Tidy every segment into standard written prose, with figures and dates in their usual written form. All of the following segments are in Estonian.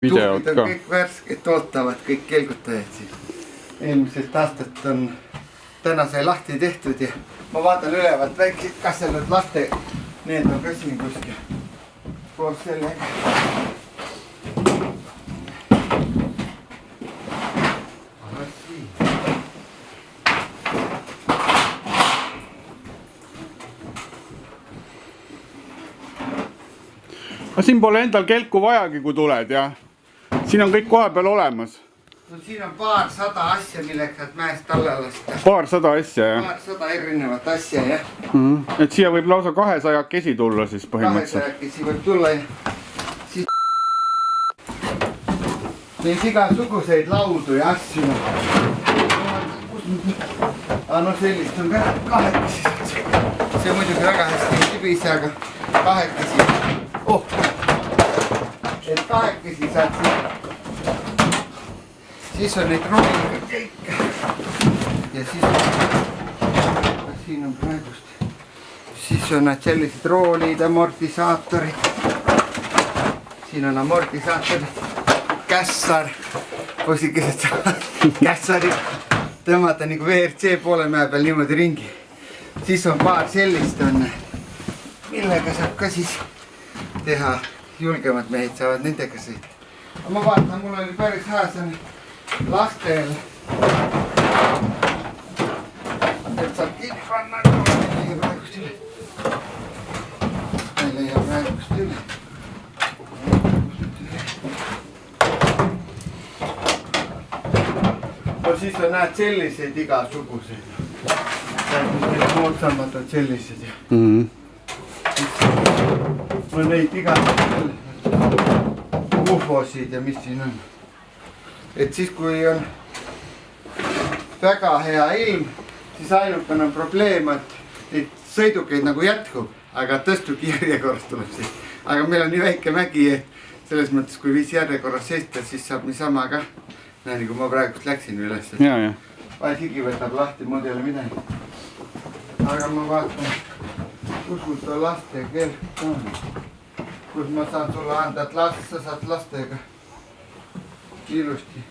tuulid on kõik värsked, ootavad kõik kelgutajad siin. Eelmisest aastat on täna sai lahti tehtud ja ma vaatan ülevalt väikse, kas seal need laste, need on ka siin kuskil koos sellega. Siin pole endal kelku vajagi, kui tuled ja siin on kõik koha peal olemas. No siin on paarsada asja, millega saad mäest alla lasta. Paarsada asja, jah? Paarsada erinevat asja, jah. Et siia võib lausa 200 kesi tulla siis põhimõtteliselt. 200 kesi võib tulla ja siis neis igasuguseid laudu ja asju. No sellist on ka kahekesi. See muidugi väga hästi ei tibise, aga kahekesi. Et kahekesi saad siis on neid rooliga kõik. Ja siin on praegust. Siis on nad sellised roolid, amortisaatorid. Siin on amortisaatorid. Kässar. Poisikesed kässarid tõmmata nagu WRC poole mäe peal niimoodi ringi. Siis on paar sellist on, millega saab ka siis teha. Julgemad mehed saavad nendega sõita. Ma vaatan, mul oli päris hea see lastel. Et saab kinni panna. Meil ei ole praegust üle. No siis on näed selliseid igasuguseid. Need moodsamad on sellised. On neid igasuguseid ufosid ja mis siin on. Et siis kui on väga hea ilm, siis ainukene on probleem, et sõidukeid nagu jätkub, aga tõstugi järjekorras tuleb siis. Aga meil on nii väike mägi, et selles mõttes kui viis järjekorras seista, siis saab niisama ka. Näe, nii kui ma praegust läksin üles. Vaid higi võtab lahti, muud ei ole midagi. Aga ma vaatan, kus mul too laste kelk on. Kus ma saan sulle anda, et sa saad lastega ilusti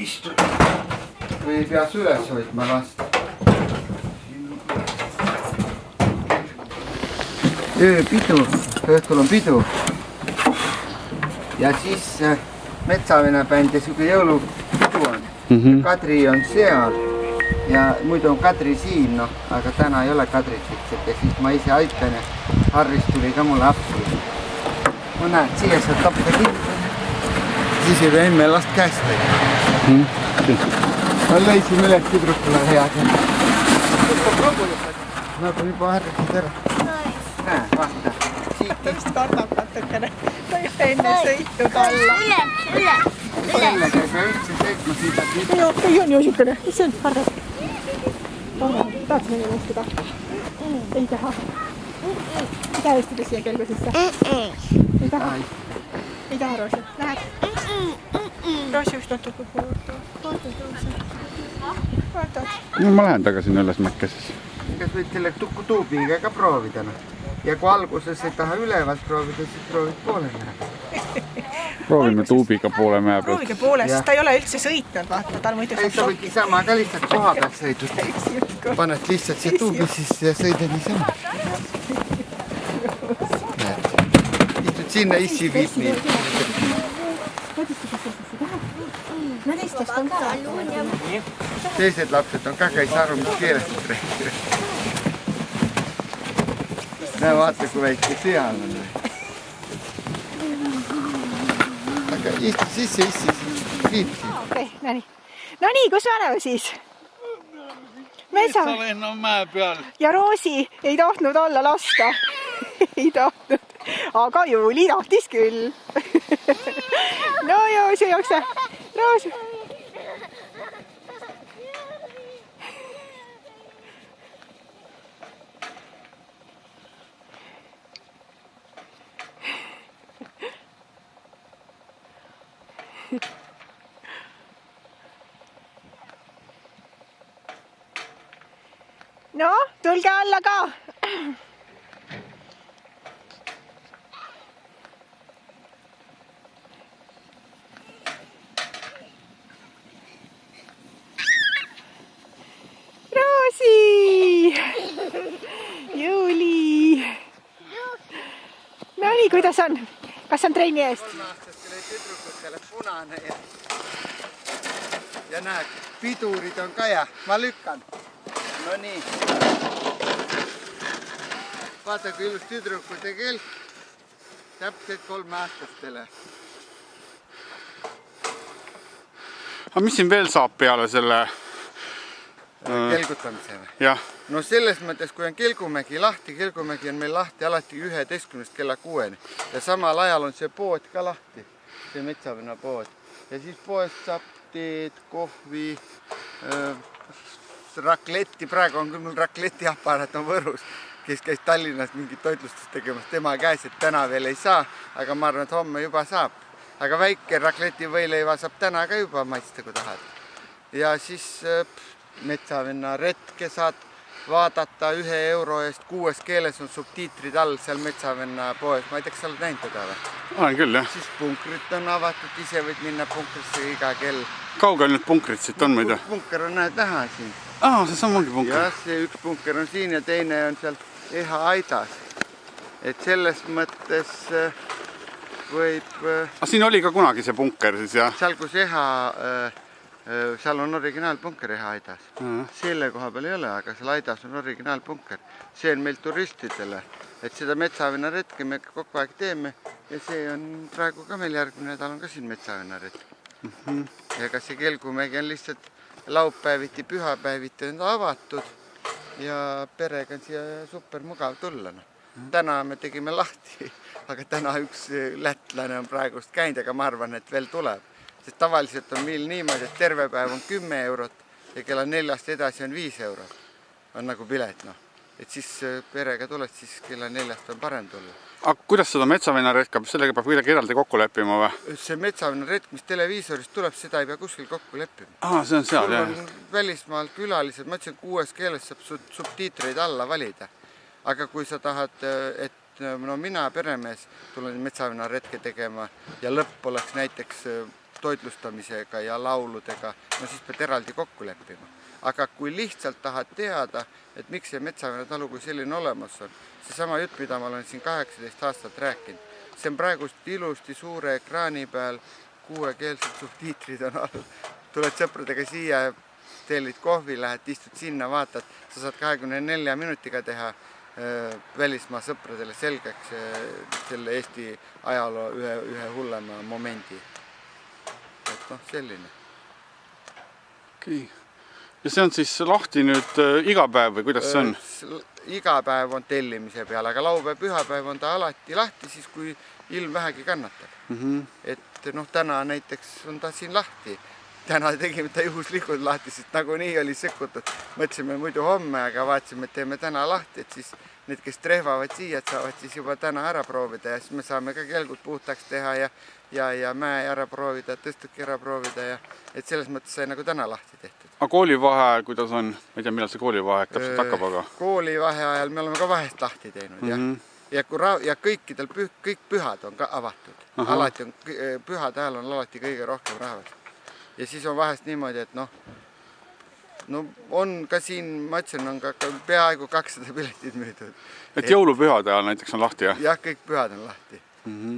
istuda. Või ei peas üles hoidma last. Ööpidu, õhtul on pidu. Ja siis Metsavene bänd ja siuke jõulupidu on. Kadri on seal. Ja muidu on Kadri siin, no, aga täna ei ole Kadrit lihtsalt ja siis ma ise aitan ja Harris tuli ka mulle appi. Ma näed, siia saad tappa kinni. Siis ei pea emme last käest teha. Ma lõisin üles tüdrukule head. Nad on juba harrisid ära. Näe, vaata. Ta vist kardab natukene. Ta ei ole enne sõitnud alla. Üles. Sellega ei pea üldse sõitma siit. Ei on josikene. Mis see on? Hardas. Tahad sinna istuda? Ei taha. Ei taha istuda siia kelgu sisse? Ei taha? Ei taha, Roosi? Lähed? Roosi just natuke vaatad. No ma lähen tagasi üles mäkkes. Kas võid selle tuubiga ka proovida? Ja kui alguses ei taha ülevalt proovida, siis proovid poole mäe. Proovime tuubiga poole mäe pealt. Proovige poole, sest ta ei ole üldse sõitnud, vaata, tal muidu saab sa võidki sama ka lihtsalt koha pealt sõidud. Paned lihtsalt siia tuubi siis ja sõidad niisama. Istud sinna, issi viib nii. Teised lapsed on ka, ei saa aru, mis keelest rääkida. Näe, vaata, kui väike seal on. Aga istu sisse, viibki. Okei, no nii, kus me oleme siis? Metsavenn on mäe peal. Ja Roosi ei tahtnud alla lasta. Ei tahtnud. Aga Juuli tahtis küll. No Joosi jookse. Roosi. No, tulge alla ka. kuidas on? Kas on trenni eest? 3-aastastele tüdrukutele punane ja näed, pidurid on ka ja ma lükkan. No nii. Vaata, kui ilus tüdrukute kelk. Täpselt 3-aastastele. Aga mis siin veel saab peale selle? Kelgutamisele. Jah. No selles mõttes, kui on Kelgumägi lahti, Kelgumägi on meil lahti alati 11 kella 6 ja samal ajal on see pood ka lahti, see Metsavenna pood. Ja siis poest saab teed, kohvi, rakletti, praegu on küll mul rakletiaparaat on Võrus, kes käis Tallinnas mingit toitlustust tegemas tema käes, et täna veel ei saa, aga ma arvan, et homme juba saab. Aga väike rakletivõileiva saab täna ka juba maista, kui tahad. Ja siis Metsavenna retke saad vaadata 1 euro eest, 6 keeles on subtiitrid all seal Metsavenna poes. Ma ei tea, kas sa oled näinud teda või? Olen küll, jah. Siis punkrit on avatud, ise võid minna punkrisse iga kell. Kaugel nüüd punkrid siit on muide? Punker on näha siin. See samugi punker. Ja see üks punker on siin ja teine on seal Eha Aidas. Et selles mõttes võib... Siin oli ka kunagi see punker siis, jah? Seal, kus Eha... seal on originaalpunker Eha Aidas. Selle koha peal ei ole, aga seal Aidas on originaalpunker. See on meil turistidele. Et seda Metsavenna retke me kogu aeg teeme ja see on praegu ka meil järgmine nädal on ka siin Metsavenna retke. Ja kas see Kelgumägi on lihtsalt laupäeviti, pühapäeviti on avatud ja perega on siia super mugav tulla. Täna me tegime lahti, aga täna üks lätlane on praegust käinud, aga ma arvan, et veel tuleb. Sest tavaliselt on meil niimoodi, et terve päev on 10 eurot ja kella 4-st edasi on 5 eurot. On nagu pilet, noh. Et siis perega tuled, siis kella 4-st on parem tulla. Aga kuidas seda Metsavenna retk, sellega peab kuidagi eraldi kokku leppima või? See Metsavenna retk, mis televiisorist tuleb, seda ei pea kuskil kokku leppima. See on seal, jah. Sul on välismaal külalised, ma ütlesin, 6 keeles saab subtiitreid alla valida. Aga kui sa tahad, et mina peremees tulen Metsavenna retke tegema ja lõpp oleks näiteks toitlustamisega ja lauludega, no siis pead eraldi kokku leppima. Aga kui lihtsalt tahad teada, et miks see Metsavenna talu kui selline olemas on, see sama jutt, mida ma olen siin 18 aastat rääkinud, see on praegust ilusti suure ekraani peal, 6-keelsed subtiitrid on all. Tuled sõpradega siia, tellid kohvi, lähed, istud sinna, vaatad, sa saad 24 minutiga teha välismaa sõpradele selgeks selle Eesti ajaloo ühe hullema momendi. Et selline. Okei. Ja see on siis lahti nüüd iga päev või kuidas see on? Iga päev on tellimise peal, aga laupäev, pühapäev on ta alati lahti, siis kui ilm vähegi kannatab. Et täna näiteks on ta siin lahti. Täna tegime ta juhuslikult lahti, sest nagunii oli sekkutud. Mõtlesime muidu homme, aga vaatasime, et teeme täna lahti, et siis need, kes trehvavad siia, saavad siis juba täna ära proovida ja siis me saame ka kelgud puhtaks teha ja mäe ära proovida, tõstuki ära proovida ja et selles mõttes sai nagu täna lahti tehtud. Aga koolivaheajal, kuidas on? Ma ei tea, millal see koolivaheaeg täpselt hakkab, aga... Koolivaheajal me oleme ka vahest lahti teinud, jah. Ja kõikidel kõik pühad on ka avatud. Alati on, pühade ajal on alati kõige rohkem rahvast. Ja siis on vahest niimoodi, et on ka siin, ma ütlesin, on ka peaaegu 200 piletid müüdud. Et jõulupühade ajal näiteks on lahti, jah? Jah, kõik pühad on lahti.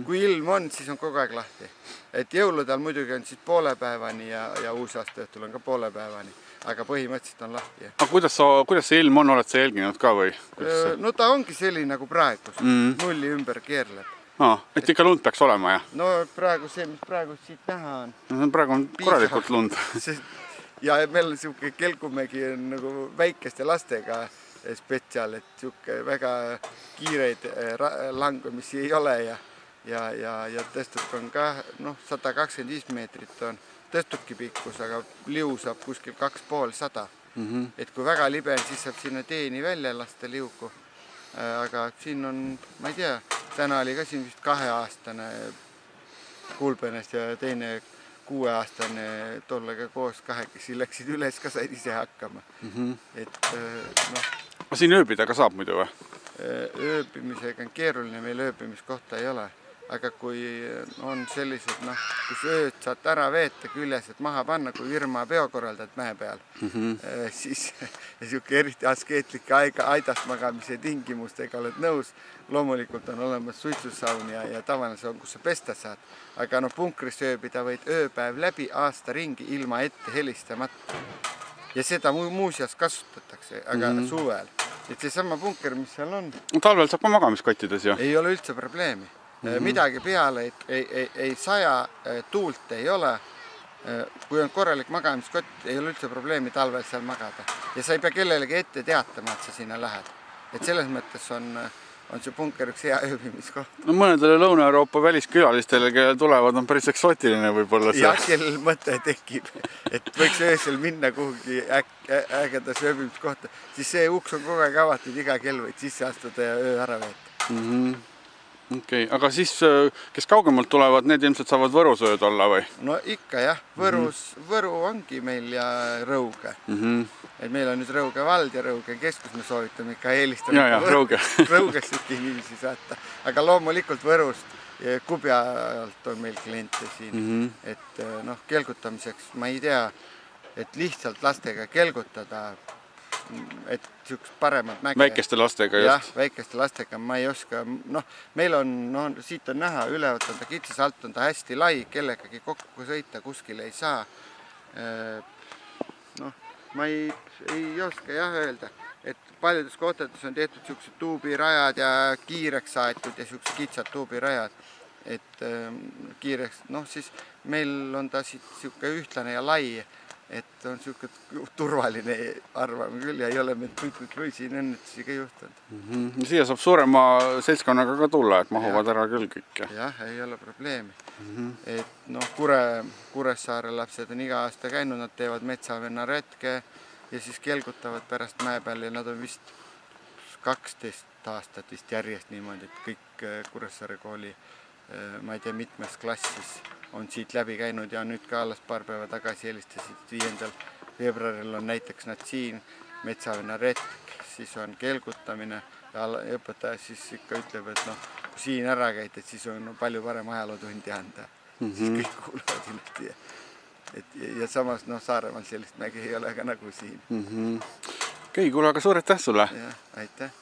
Kui ilm on, siis on kogu aeg lahti. Et jõulude ajal muidugi on siis poole päevani ja uusaasta õhtul on ka poole päevani. Aga põhimõtteliselt on lahti, jah. Aga kuidas see ilm on, oled sa jälginud ka või? No ta ongi selline nagu praegu, nulli ümber keerleb. Et ikka lund peaks olema, jah? No praegu see, mis praegu siit näha on. Praegu on korralikult lund. Ja meil on siuke Kelgumägi on nagu väikeste lastega spetsial, et siuke väga kiireid langumisi ei ole ja tõstuk on ka 125 meetrit on tõstuki pikkus, aga liu saab kuskil 250. Et kui väga libe on, siis saab sinna teeni välja lasta liuku. Aga siin on, ma ei tea, täna oli ka siin vist 2-aastane kulbenes ja teine 6-aastane tollega koos kahekesi läksid üles, ka said ise hakkama. Siin ööbida ka saab muidu või? Ööbimisega on keeruline, meil ööbimiskohta ei ole. aga kui on sellised, noh, kus ööd saad ära veeta küljesed maha panna, kui Irma peo korraldad mäe peal, siis niisugune eriti askeetlik aidast magamise tingimustega oled nõus. Loomulikult on olemas suitsusaun ja tavaline saun, kus sa pesta saad. Aga no punkris ööbida võid ööpäev läbi aasta ringi ilma ette helistamata. Ja seda muuseas kasutatakse, aga suvel. Et seesama punker, mis seal on, Talvel saab ka magamiskottides ju. ei ole üldse probleemi. Midagi peale ei saja, tuult ei ole. Kui on korralik magamiskott, ei ole üldse probleemi talvel seal magada. Ja sa ei pea kellelegi ette teatama, et sa sinna lähed. Et selles mõttes on see punker üks hea ööbimiskoht. No mõnedele Lõuna-Euroopa väliskülalistele, kellel tulevad, on päris eksootiline võib-olla see. Ja kellel mõte tekib, et võiks öösel minna kuhugi ägedas ööbimiskohta, siis see uks on kogu aeg avatud, iga kell võid sisse astuda ja öö ära veeta. Okei, aga siis, kes kaugemalt tulevad, need ilmselt saavad Võrus ööd olla või? No ikka jah, Võru ongi meil ja Rõuge. Et meil on nüüd Rõuge vald ja Rõuge keskus, me soovitame ikka eelistama Rõugesse inimesi saata. Aga loomulikult Võrust ja Kubjalt on meil kliente siin. Et noh, kelgutamiseks ma ei tea, et lihtsalt lastega kelgutada, et siukest paremat mäge. Väikeste lastega just. Jah, väikeste lastega ma ei oska. Noh, meil on, siit on näha, ülevalt on ta kitsas, alt on ta hästi lai, kellegagi kokku sõita kuskil ei saa. Noh, ma ei oska jah öelda, et paljudes kohtades on tehtud siuksed tuubirajad ja kiireks saetud ja siuksed kitsad tuubirajad. Et kiireks, noh siis meil on ta siit siuke ühtlane ja lai, et on siuke turvaline arvame küll ja ei ole meil siin õnnetusi ka juhtunud. Siia saab suurema seltskonnaga ka tulla, et mahuvad ära küll kõik. Jah, ei ole probleemi. Et noh, Kuressaare lapsed on iga aasta käinud, nad teevad metsavenna retke ja siis kelgutavad pärast mäe peal ja nad on vist 12 aastat vist järjest niimoodi, et kõik Kuressaare kooli, ma ei tea, mitmes klassis on siit läbi käinud ja nüüd ka alles paar päeva tagasi helistasid 5. veebruaril on näiteks nad siin metsavenna retk, siis on kelgutamine ja õpetaja siis ikka ütleb, et noh, kui siin ära käid, et siis on palju parem ajalootundi anda. Siis kõik kuulavad ilusti. Ja samas noh, Saaremaal sellist mägi ei ole ka nagu siin. Okei, kuule, aga suur aitäh sulle! Jah, aitäh!